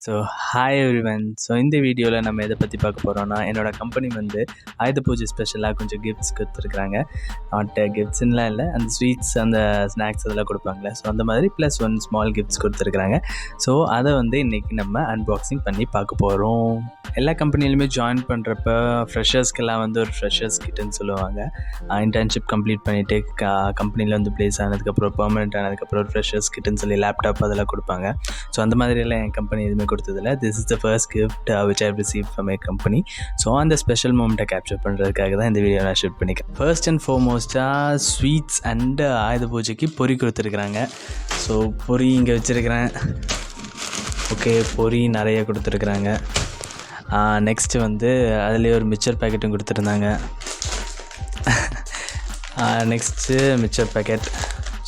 So hi everyone. So இந்த வீடியோவில் நம்ம எதை பற்றி பார்க்க போகிறோன்னா, என்னோடய கம்பெனி வந்து ஆயுத பூஜை ஸ்பெஷலாக கொஞ்சம் கிஃப்ட்ஸ் கொடுத்துருக்குறாங்க. நாட் கிஃப்ட்ஸ்லாம் இல்லை, அந்த ஸ்வீட்ஸ் அந்த ஸ்நாக்ஸ் அதெல்லாம் கொடுப்பாங்களே, ஸோ அந்த மாதிரி ப்ளஸ் ஒன் ஸ்மால் கிஃப்ட்ஸ் கொடுத்துருக்குறாங்க. ஸோ அதை வந்து இன்றைக்கி நம்ம அன்பாக்சிங் பண்ணி பார்க்க போகிறோம். எல்லா கம்பெனிலையுமே ஜாயின் பண்ணுறப்ப ஃப்ரெஷர்ஸ்க்கெல்லாம் வந்து ஒரு ஃப்ரெஷர்ஸ் கிட்டுன்னு சொல்லுவாங்க. இன்டர்ன்ஷிப் கம்ப்ளீட் பண்ணிவிட்டு கம்பெனியில் வந்து ப்ளேஸ் ஆனதுக்கப்புறம் பெர்மனெண்ட் ஆனதுக்கப்புறம் ஒரு ஃப்ரெஷர்ஸ் கிட்டுன்னு சொல்லி லேப்டாப் அதெல்லாம் கொடுப்பாங்க. ஸோ அந்த மாதிரியெல்லாம் என் கம்பெனி எதுவுமே கொடுத்ததில்ல. This is the first gift which I receive from my company. So அந்த ஸ்பெஷல் மூமெண்ட்டை கேப்சர் பண்ணுறதுக்காக தான் இந்த வீடியோ நான் ஷூட் பண்ணிக்கிறேன். ஃபர்ஸ்ட் அண்ட் ஃபார்மோஸ்ட்டாக ஸ்வீட்ஸ் அண்ட் ஆயுத பூஜைக்கு பொரி கொடுத்துருக்குறாங்க. ஸோ பொரி இங்கே வச்சுருக்கிறேன். ஓகே, பொரி நிறைய கொடுத்துருக்குறாங்க. நெக்ஸ்ட்டு வந்து அதுலேயே ஒரு மிக்சர் பேக்கெட்டும் கொடுத்துருந்தாங்க. Next mixture packet.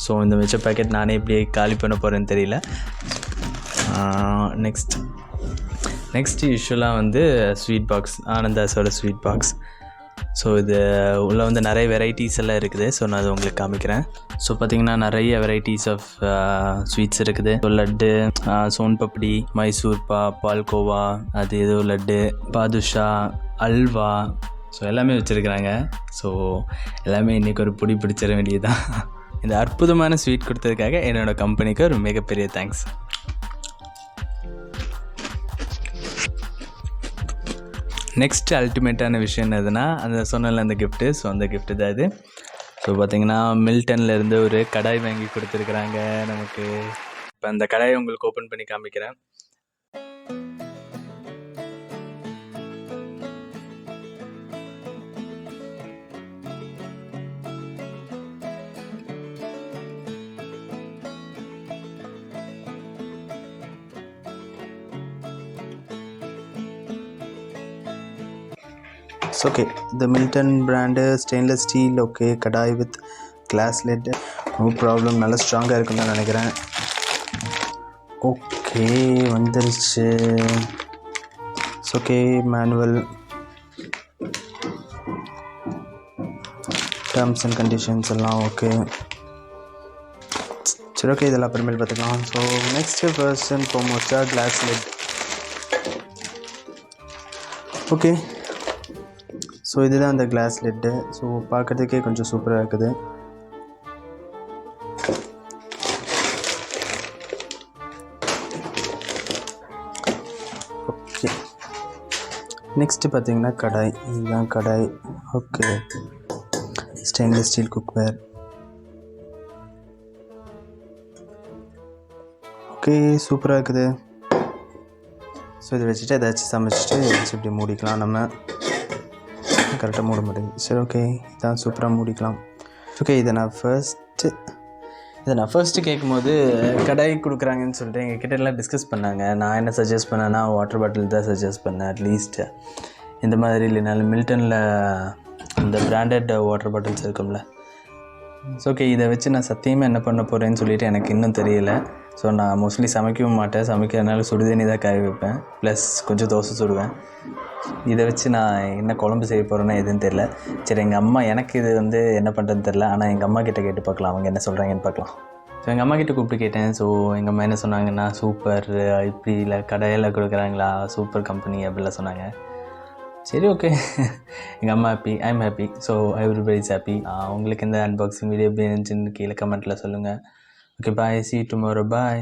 ஸோ இந்த மிக்சர் பேக்கெட் நானே எப்படி காலி பண்ண போகிறேன்னு தெரியல. நெக்ஸ்ட் யூஸ்வலாக வந்து ஸ்வீட் பாக்ஸ், ஆனந்தாஸோட ஸ்வீட் பாக்ஸ். ஸோ இது உள்ளே வந்து நிறைய வெரைட்டிஸ் எல்லாம் இருக்குது. ஸோ நான் அது உங்களுக்கு காமிக்கிறேன். ஸோ பார்த்திங்கன்னா நிறைய வெரைட்டிஸ் ஆஃப் ஸ்வீட்ஸ் இருக்குது. ஸோ லட்டு, சோன் பப்படி, மைசூர் பால்கோவா, அது ஏதோ லட்டு, பாதுஷா, அல்வா, ஸோ எல்லாமே வச்சுருக்குறாங்க. ஸோ எல்லாமே இன்றைக்கி ஒரு பிடி பிடிச்சிட வேண்டியதுதான். இந்த அற்புதமான ஸ்வீட் கொடுத்ததுக்காக என்னோடய கம்பெனிக்கு ஒரு மிகப்பெரிய தேங்க்ஸ். நெக்ஸ்ட் அல்டிமேட்டான விஷயம் என்னதுன்னா, அந்த சொன்னல அந்த கிஃப்ட்டு. ஸோ அந்த கிஃப்ட்டு தான் இது. ஸோ பார்த்திங்கன்னா மில்டன்லேருந்து ஒரு கடாய் வாங்கி கொடுத்துருக்குறாங்க நமக்கு. இப்போ அந்த கடாயை உங்களுக்கு ஓப்பன் பண்ணி காமிக்கிறேன். It's okay. The Milton brand stainless steel. Okay, kadai with glass lid. No problem. நல்ல ஸ்ட்ராங்காக இருக்குன்னு தான் நினைக்கிறேன். ஓகே, வந்துருச்சு. It's okay. Manual, terms and conditions எல்லாம் ஓகே. சரி, ஓகே, இதெல்லாம் அப்புறமேல் பார்த்துக்கலாம். ஸோ நெக்ஸ்ட்டு ஃபர்ஸ்ட் அண்ட் ஃபார்மோஸ்ட்டாக கிளாஸ் லிட். ஓகே, ஸோ இதுதான் அந்த கிளாஸ் லிட்டு. ஸோ பார்க்குறதுக்கே கொஞ்சம் சூப்பராக இருக்குது. ஓகே, நெக்ஸ்ட்டு பார்த்திங்கன்னா கடாய். இதுதான் kadai. Okay, stainless steel cookware. Okay, சூப்பராக இருக்குது. ஸோ இதை வச்சுட்டு ஏதாச்சும் சமைச்சிட்டு ஏதாச்சும் இப்படி மூடிக்கலாம். நம்ம கரெக்டாக மூட மாட்டேங்குது. சரி, ஓகே, இதான் சூப்பராக மூடிக்கலாம். ஓகே, இதை நான் ஃபர்ஸ்ட்டு கேட்கும்போது கடாய் கொடுக்குறாங்கன்னு சொல்லிட்டு எங்கள் கிட்ட எல்லாம் டிஸ்கஸ் பண்ணாங்க. நான் என்ன சஜஸ்ட் பண்ணேன்னா, வாட்டர் பாட்டில் தான் சஜஸ்ட் பண்ணேன். அட்லீஸ்ட் இந்த மாதிரி இல்லைனாலும் மில்டனில் இந்த பிராண்டட் வாட்டர் பாட்டில்ஸ் இருக்கும்ல. ஸோ ஓகே, இதை வச்சு நான் சத்தியமாக என்ன பண்ண போகிறேன்னு சொல்லிவிட்டு எனக்கு இன்னும் தெரியல. ஸோ நான் மோஸ்ட்லி சமைக்கவும் மாட்டேன். சமைக்கிறதுனால சுடுதண்ணி தான் காய வைப்பேன், ப்ளஸ் கொஞ்சம் தோசை சுடுவேன். இதை வச்சு நான் என்ன குழம்பு செய்ய போகிறேன்னா எதுன்னு தெரில. சரி, எங்கள் அம்மா, எனக்கு இது வந்து என்ன பண்ணுறதுன்னு தெரில. ஆனால் எங்கள் அம்மா கிட்டே கேட்டு பார்க்கலாம், அவங்க என்ன சொல்கிறாங்கன்னு பார்க்கலாம். ஸோ எங்கள் அம்மா கிட்டே கூப்பிட்டு கேட்டேன். ஸோ எங்கள் அம்மா என்ன சொன்னாங்கன்னா, சூப்பர், இப்படி இல்லை கடையில் கொடுக்குறாங்களா, சூப்பர் கம்பெனி அப்படிலாம் சொன்னாங்க. சரி, ஓகே, எங்கள் அம்மா happy, I am happy. So everybody is happy. உங்களுக்கு இந்த அன்பாக்சிங் வீடியோ எப்படி இருந்துச்சுன்னு கீழே கமெண்ட்டில் சொல்லுங்கள். Okay, bye, see you tomorrow, bye.